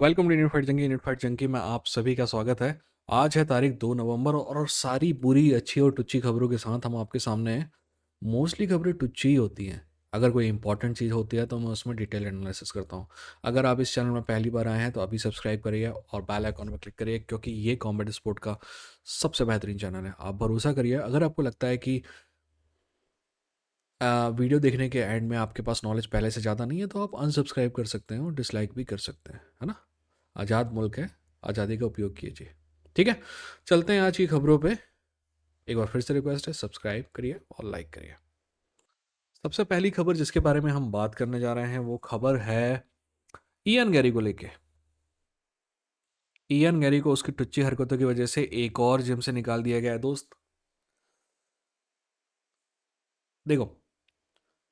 Welcome to unit fight junkie में आप सभी का स्वागत है। आज है तारीख 2 नवंबर और सारी बुरी अच्छी और टुच्ची खबरों के साथ हम आपके सामने हैं। मोस्टली खबरें टुच्ची ही होती हैं। अगर कोई इंपॉर्टेंट चीज़ होती है तो मैं उसमें डिटेल एनालिसिस करता हूँ। अगर आप इस चैनल में पहली बार आए हैं तो अभी सब्सक्राइब करिए और बेल आइकॉन पर क्लिक करिए, क्योंकि ये कॉमेडी स्पोर्ट का सबसे बेहतरीन चैनल है। आप भरोसा करिए, अगर आपको लगता है कि वीडियो देखने के एंड में आपके पास नॉलेज पहले से ज़्यादा नहीं है तो आप अनसब्सक्राइब कर सकते हैं और डिसलाइक भी कर सकते हैं, है ना। आज़ाद मुल्क है, आज़ादी का उपयोग कीजिए। ठीक है, चलते हैं आज की खबरों पे। एक बार फिर से रिक्वेस्ट है, सब्सक्राइब करिए और लाइक करिए। सबसे पहली खबर जिसके बारे में हम बात करने जा रहे हैं वो खबर है इयन गैरी को लेके। इयन गैरी को उसकी टुच्ची हरकतों की वजह से एक और जिम से निकाल दिया गया है दोस्त। देखो,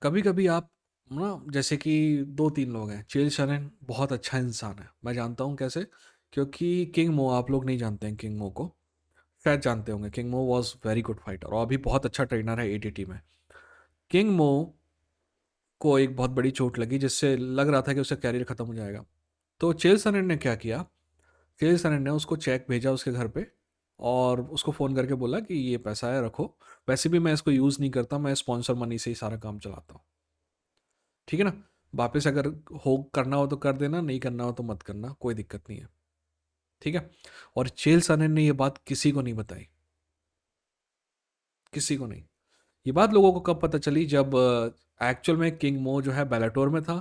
कभी कभी आप ना, जैसे कि दो तीन लोग हैं। चेल शनन बहुत अच्छा इंसान है, मैं जानता हूँ कैसे। क्योंकि किंग मो, आप लोग नहीं जानते हैं किंग मो को, शायद जानते होंगे। किंग मो वॉज वेरी गुड फाइटर और अभी बहुत अच्छा ट्रेनर है एटीटी में। किंग मो को एक बहुत बड़ी चोट लगी जिससे लग रहा था कि उसका कैरियर खत्म हो जाएगा। तो चेल सनन ने क्या किया, चेल सनन ने उसको चेक भेजा उसके घर पे और उसको फ़ोन करके बोला कि ये पैसा है, रखो। वैसे भी मैं इसको यूज़ नहीं करता, मैं स्पॉन्सर मनी से ही सारा काम चलाता हूँ। ठीक है ना। वापस अगर हो करना हो तो कर देना, नहीं करना हो तो मत करना, कोई दिक्कत नहीं है। ठीक है। और चेल सनन ने ये बात किसी को नहीं बताई, किसी को नहीं। ये बात लोगों को कब पता चली, जब एक्चुअल में किंग मो जो है बेलाटोर में था,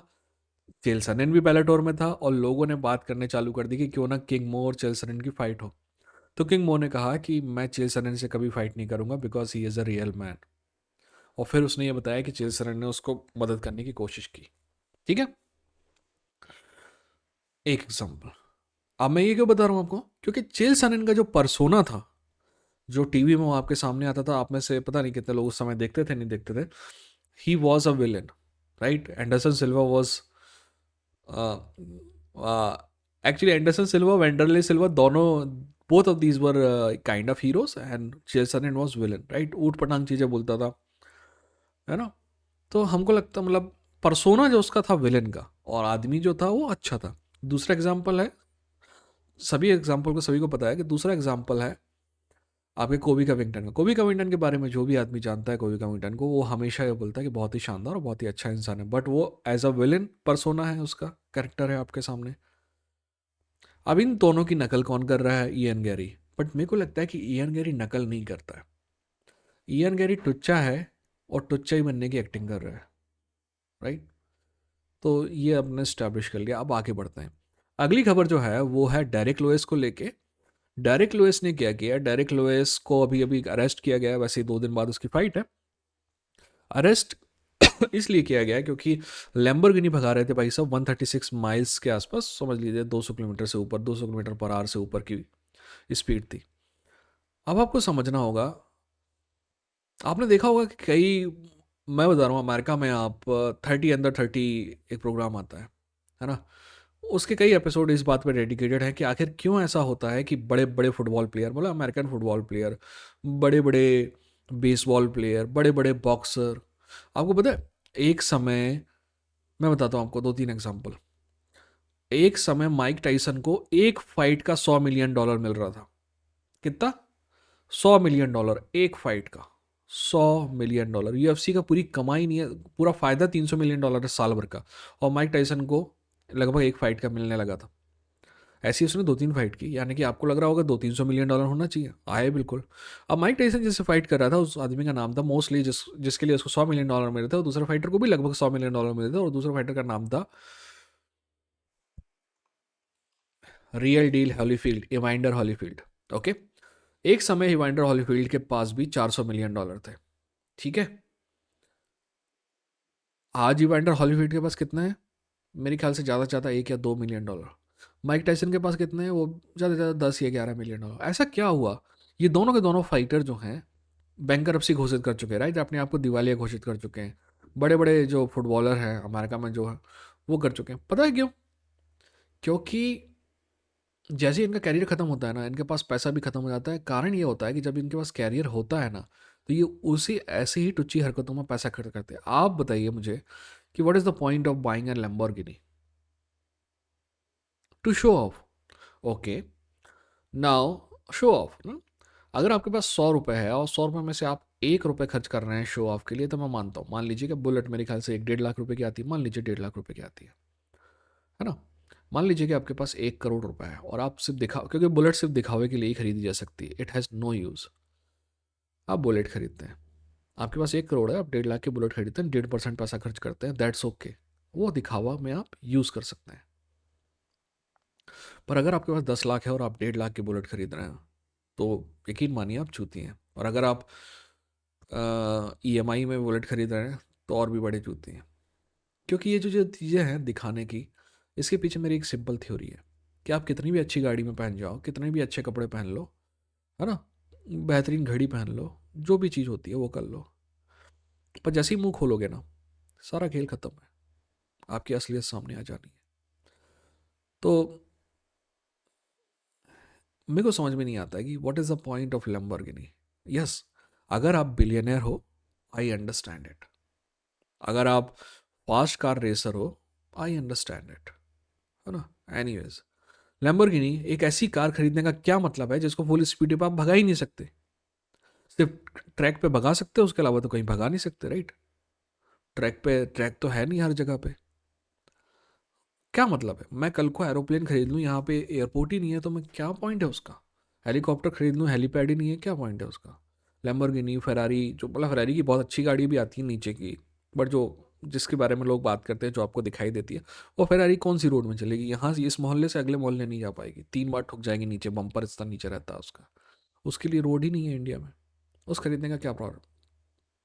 चेल सनन भी बेलाटोर में था और लोगों ने बात करने चालू कर दी कि क्यों ना किंग मो और चेल सनन की फाइट हो। तो किंग मो ने कहा कि मैं चेल सनन से कभी फाइट नहीं करूंगा because he is a real man. और फिर उसने ये बताया कि चेल सनन ने उसको मदद करने की कोशिश की। ठीक है। एक एग्जाम्पल। अब मैं ये क्यों बता रहा हूँ आपको, क्योंकि चेल सनन का जो परसोना था, जो टीवी में वो आपके सामने आता था, आप में से पता नहीं कितने लोग उस समय देखते थे नहीं देखते थे। He was a villain, right. Anderson Silva was, actually Anderson Silva, Wanderlei Silva, दोनों, both of these were kind of heroes and Jason was villain, right. ऊट पटांग चीजें बोलता था, है ना। तो हमको लगता, मतलब परसोना जो उसका था विलन का, और आदमी जो था वो अच्छा था। दूसरा एग्जाम्पल है, सभी एग्जाम्पल को सभी को पता है कि दूसरा एग्जाम्पल है आपके कोबी कविंगटन का। कोबी कविंगटन के बारे में जो भी आदमी जानता है कोबी कविंगटन को, वो हमेशा ये बोलता है कि बहुत ही शानदार और बहुत ही अच्छा इंसान है, बट वो एज अ विलन परसोना है, उसका कैरेक्टर है आपके सामने। अब इन दोनों की नकल कौन कर रहा है? ईएन गैरी। बट मेरे को लगता है कि ईएन गैरी नकल नहीं करता है। ईएन गैरी टुच्चा है और टुच्चा ही बनने की एक्टिंग कर रहा है, राइट। तो ये अपने स्टैब्लिश कर लिया। अब आगे बढ़ते हैं। अगली खबर जो है वो है डेरिक लुइस को लेके। डेरिक लुइस ने क्या किया, डेरिक लुइस को अभी अभी अरेस्ट किया गया है, वैसे ही 2 दिन बाद उसकी फाइट है। अरेस्ट इसलिए किया गया क्योंकि लैम्बोर्गिनी भगा रहे थे भाई साहब 136 माइल्स के आसपास, समझ लीजिए 200 किलोमीटर से ऊपर, 200 किलोमीटर पर आवर से ऊपर की स्पीड थी। अब आपको समझना होगा, आपने देखा होगा कि कई, मैं बता रहा हूँ अमेरिका में, आप 30 अंडर 30 एक प्रोग्राम आता है ना। उसके कई एपिसोड इस बात पर डेडिकेटेड हैं कि आखिर क्यों ऐसा होता है कि बड़े बड़े फुटबॉल प्लेयर, मतलब अमेरिकन फुटबॉल प्लेयर, बड़े बड़े बेसबॉल प्लेयर, बड़े बड़े बॉक्सर, आपको पता है एक समय, मैं बताता हूँ आपको 2-3 एग्जांपल। एक समय माइक टाइसन को एक फाइट का $100 मिलियन मिल रहा था। कितना? $100 मिलियन एक फाइट का। $100 मिलियन यूएफसी का पूरी कमाई नहीं है, पूरा फायदा $300 मिलियन है साल भर का। और माइक टाइसन को लगभग एक फाइट का मिलने लगा था। ऐसी उसने 2-3 फाइट की, यानी कि आपको लग रहा होगा 200-300 मिलियन होना चाहिए, आए बिल्कुल। अब माइक टाइसन जिससे फाइट कर रहा था उस आदमी का नाम था, मोस्टली जिसके लिए उसको $100 मिलियन मिले थे, और दूसरे फाइटर को भी लगभग $100 मिलियन मिले थे, और दूसरे फाइटर का नाम था रियल डील हॉलीफील्ड, इवाइंडर हॉलीफील्ड। ओके। एक समय इवाइंडर हॉलीफील्ड के पास भी $400 मिलियन थे। ठीक है। आज इवाइंडर हॉलीफील्ड के पास कितने हैं? मेरे ख्याल से ज़्यादा से ज़्यादा $1 या $2 मिलियन। माइक टाइसन के पास कितने हैं? वो ज़्यादा से ज़्यादा $10 या $11 मिलियन। ऐसा क्या हुआ? ये दोनों के दोनों फाइटर जो हैं बैंकरप्सी घोषित कर चुके हैं, राइट, अपने आप को दिवालिया घोषित कर चुके हैं। बड़े बड़े जो फुटबॉलर हैं अमेरिका में जो है वो कर चुके हैं। पता है क्यों? क्योंकि जैसे ही इनका कैरियर खत्म होता है ना, इनके पास पैसा भी खत्म हो जाता है। कारण ये होता है कि जब इनके पास कैरियर होता है ना, तो ये उसी ऐसी ही टुच्ची हरकतों में पैसा खर्च करते हैं। आप बताइए मुझे कि what is the point of buying an Lamborghini? To show off. Okay, now show off ना, अगर आपके पास 100 रुपये है और 100 रुपये में से आप 1 रुपये खर्च कर रहे हैं शो ऑफ के लिए, तो मैं मानता हूँ. मान लीजिए कि बुलेट मेरे ख्याल से 1-1.5 लाख रुपए की आती है, मान लीजिए 1.5 लाख रुपए की आती है ना. मान लीजिए कि आपके पास 1 करोड़ रुपए है और आप सिर्फ दिखा, क्योंकि बुलेट सिर्फ दिखावे के लिए ही खरीदी जा सकती है, इट हैज़ नो यूज़. आप बुलेट खरीदते हैं, आपके पास 1 करोड़ है, आप 1.5 लाख की बुलेट खरीदते हैं, 1.5% पैसा खर्च करते हैं, दैट्स ओके. वो दिखावा में आप यूज़ कर सकते हैं. पर अगर आपके पास 10 लाख है और आप 1.5 लाख की बुलेट खरीद रहे हैं, तो यकीन मानिए आप चूती हैं. और अगर आप ईएमआई में बुलेट खरीद रहे हैं, तो और भी बड़ी चूती हैं. क्योंकि ये जो जो चीज़ें हैं दिखाने की, इसके पीछे मेरी एक सिंपल थ्योरी है कि आप कितनी भी अच्छी गाड़ी में पहन जाओ, कितने भी अच्छे कपड़े पहन लो, है ना, बेहतरीन घड़ी पहन लो, जो भी चीज़ होती है वो कर लो, पर जैसे ही मुंह खोलोगे ना, सारा खेल ख़त्म है, आपकी असलियत सामने आ जानी है. तो मेरे को समझ में नहीं आता है कि what is the point of Lamborghini. Yes, अगर आप बिलियनर हो, आई अंडरस्टैंड इट. अगर आप फास्ट कार रेसर हो, आई अंडरस्टैंड इट, है ना. एनीवेज, लैम्बोर्गिनी एक ऐसी कार खरीदने का क्या मतलब है जिसको फुल स्पीड पे आप भगा ही नहीं सकते. सिर्फ ट्रैक पे भगा सकते हो, उसके अलावा तो कहीं भगा नहीं सकते, राइट. ट्रैक पे, ट्रैक तो है नहीं हर जगह पे. क्या मतलब है, मैं कल को एरोप्लेन खरीद लूँ, यहाँ पे एयरपोर्ट ही नहीं है, तो मैं क्या पॉइंट है उसका. हेलीकॉप्टर खरीद लूँ, हेलीपैड ही नहीं है, क्या पॉइंट है उसका. लैम्बोर्गिनी, फेरारी, जो मतलब फेरारी की बहुत अच्छी गाड़ी भी आती है नीचे की, बट जो जिसके बारे में लोग बात करते हैं, जो आपको दिखाई देती है, वो फेरारी कौन सी रोड में चलेगी. यहाँ से इस मोहल्ले से अगले मोहल्ले नहीं जा पाएगी, 3 बार ठुक जाएगी नीचे, बम्पर इतना नीचे रहता है उसका. उसके लिए रोड ही नहीं है इंडिया में. उस खरीदने का क्या प्रॉब्लम,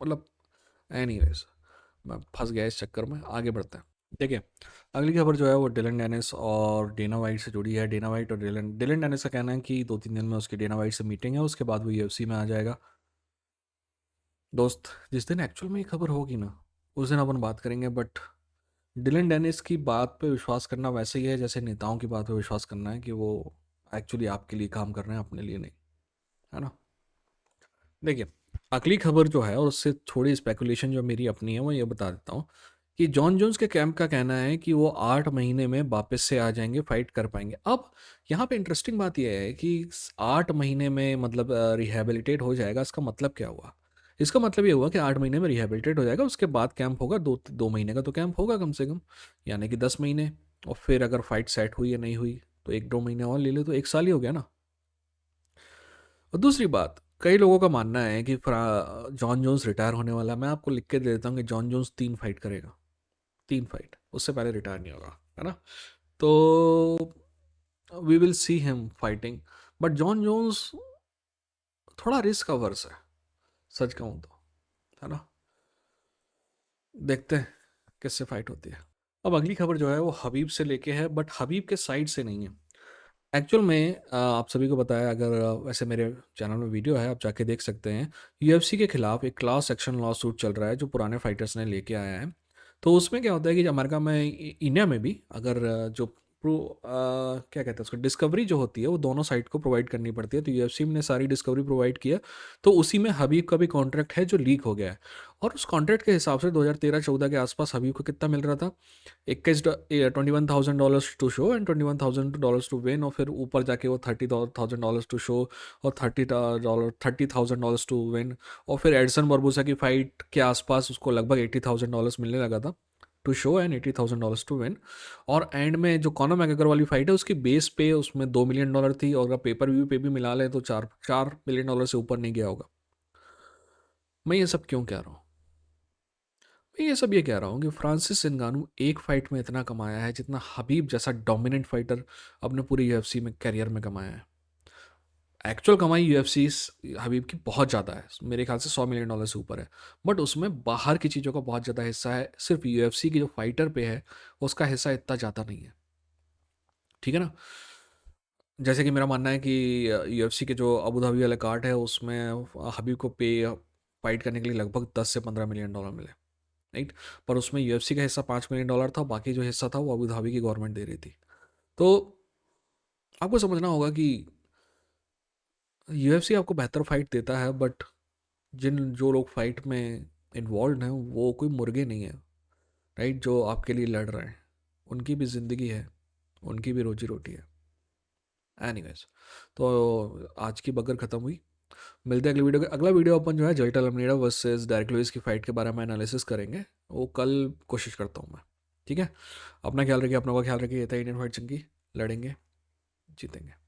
मतलब. एनीवेज, मैं फंस गया इस चक्कर में, आगे बढ़ते हैं. देखिए, अगली खबर जो है वो डिलन डेनिस और डेना वाइट से जुड़ी है. डेना वाइट और डिलन डिलन डेनिस का कहना है कि 2-3 दिन में उसकी डेना वाइट से मीटिंग है, उसके बाद वो यूएफसी में आ जाएगा. दोस्त, जिस दिन एक्चुअल में ये खबर होगी ना, उस दिन अपन बात करेंगे. बट डिलन डेनिस की बात पे विश्वास करना वैसे ही है जैसे नेताओं की बात पे विश्वास करना है कि वो एक्चुअली आपके लिए काम कर रहे हैं, अपने लिए नहीं, है ना. देखिए, अगली खबर जो है और उससे थोड़ी स्पेकुलेशन जो मेरी अपनी है वो ये बता देता हूँ कि जॉन जोन्स के कैंप का कहना है कि वो 8 महीने में वापस से आ जाएंगे, फाइट कर पाएंगे. अब यहाँ पे इंटरेस्टिंग बात यह है कि 8 महीने में मतलब रिहेबिलिटेट हो जाएगा, इसका मतलब क्या हुआ. इसका मतलब ये हुआ कि 8 महीने में रिहेबिलिटेट हो जाएगा, उसके बाद कैंप होगा, 2 महीने का तो कैंप होगा कम से कम, यानी कि 10 महीने. और फिर अगर फाइट सेट हुई या नहीं हुई, तो 1-2 महीने और ले ले, तो 1 साल ही हो गया ना. और दूसरी बात, कई लोगों का मानना है कि जॉन जोन्स रिटायर होने वाला है. मैं आपको लिख के दे देता हूँ कि जॉन जोन्स 3 फाइट करेगा, 3 फाइट, उससे पहले रिटायर नहीं होगा, है ना. तो we will see him fighting. But Jon Jones थोड़ा रिस्क अवर्स है, सच कहूँ तो, है ना. देखते हैं किससे फाइट होती है. अब अगली खबर जो है वो हबीब से लेके है, बट हबीब के साइड से नहीं है. एक्चुअल में आप सभी को बताया, अगर वैसे मेरे चैनल में वीडियो है, आप जाके देख सकते हैं. यूएफसी के खिलाफ एक क्लास एक्शन लॉ सूट चल रहा है जो पुराने फाइटर्स ने लेके आया है. तो उसमें क्या होता है कि अमेरिका में, इंडिया में भी, अगर जो क्या कहते हैं उसको, डिस्कवरी जो होती है वो दोनों साइड को प्रोवाइड करनी पड़ती है. तो यूएफसी ने सारी डिस्कवरी प्रोवाइड किया, तो उसी में हबीब का भी कॉन्ट्रैक्ट है जो लीक हो गया है. और उस कॉन्ट्रैक्ट के हिसाब से 2013-14 के आसपास हबीब को कितना मिल रहा था, 21,000 $21,000 to show and $21,000 to win. और फिर ऊपर जाके वो $30,000 टू शो और $30,000 टू विन. और फिर एडसन बर्बूसा की फाइट के आसपास उसको लगभग $80,000 मिलने लगा था to show and $80,000 to win. और एंड में जो कॉनर मैगरेगर वाली फाइट है, उसकी बेस पे उसमें $2 मिलियन थी, और अगर पेपर व्यू पे भी मिला लें तो $4 मिलियन से ऊपर नहीं गया होगा. मैं ये सब क्यों कह रहा हूँ, मैं ये सब ये कह रहा हूँ कि फ्रांसिस नगानू एक फाइट में इतना कमाया है जितना हबीब जैसा डोमिनेंट फाइटर अपने पूरे यूएफसी में करियर में कमाया है. एक्चुअल कमाई यूएफसी हबीब की बहुत ज़्यादा है, मेरे ख्याल से $100 मिलियन से ऊपर है. बट उसमें बाहर की चीज़ों का बहुत ज़्यादा हिस्सा है, सिर्फ यूएफसी की जो फाइटर पे है उसका हिस्सा इतना ज़्यादा नहीं है, ठीक है ना. जैसे कि मेरा मानना है कि यूएफसी के जो अबू धाबी वाले कार्ड है उसमें हबीब को पे फाइट करने के लिए लगभग $10 से $15 मिलियन मिले, राइट. पर उसमें यूएफसी का हिस्सा $5 मिलियन था, बाकी जो हिस्सा था वो अबू धाबी की गवर्नमेंट दे रही थी. तो आपको समझना होगा कि यूएफसी आपको बेहतर फाइट देता है, बट जो लोग फाइट में इन्वॉल्व हैं वो कोई मुर्गे नहीं है, राइट, जो आपके लिए लड़ रहे हैं. उनकी भी ज़िंदगी है, उनकी भी रोजी रोटी है। एनीवेज, तो आज की बगर ख़त्म हुई। मिलते हैं अगली वीडियो के। अगला वीडियो अपन जो है जल्टल अल्मीडा वर्सेस डेरिक लुइस की फ़ाइट के बारे में एनालिसिस करेंगे। वो कल कोशिश करता हूँ मैं। ठीक है, अपना ख्याल रखिए, अपनों का ख्याल रखिए। ये था इंडियन फाइट चंकी। लड़ेंगे, जीतेंगे।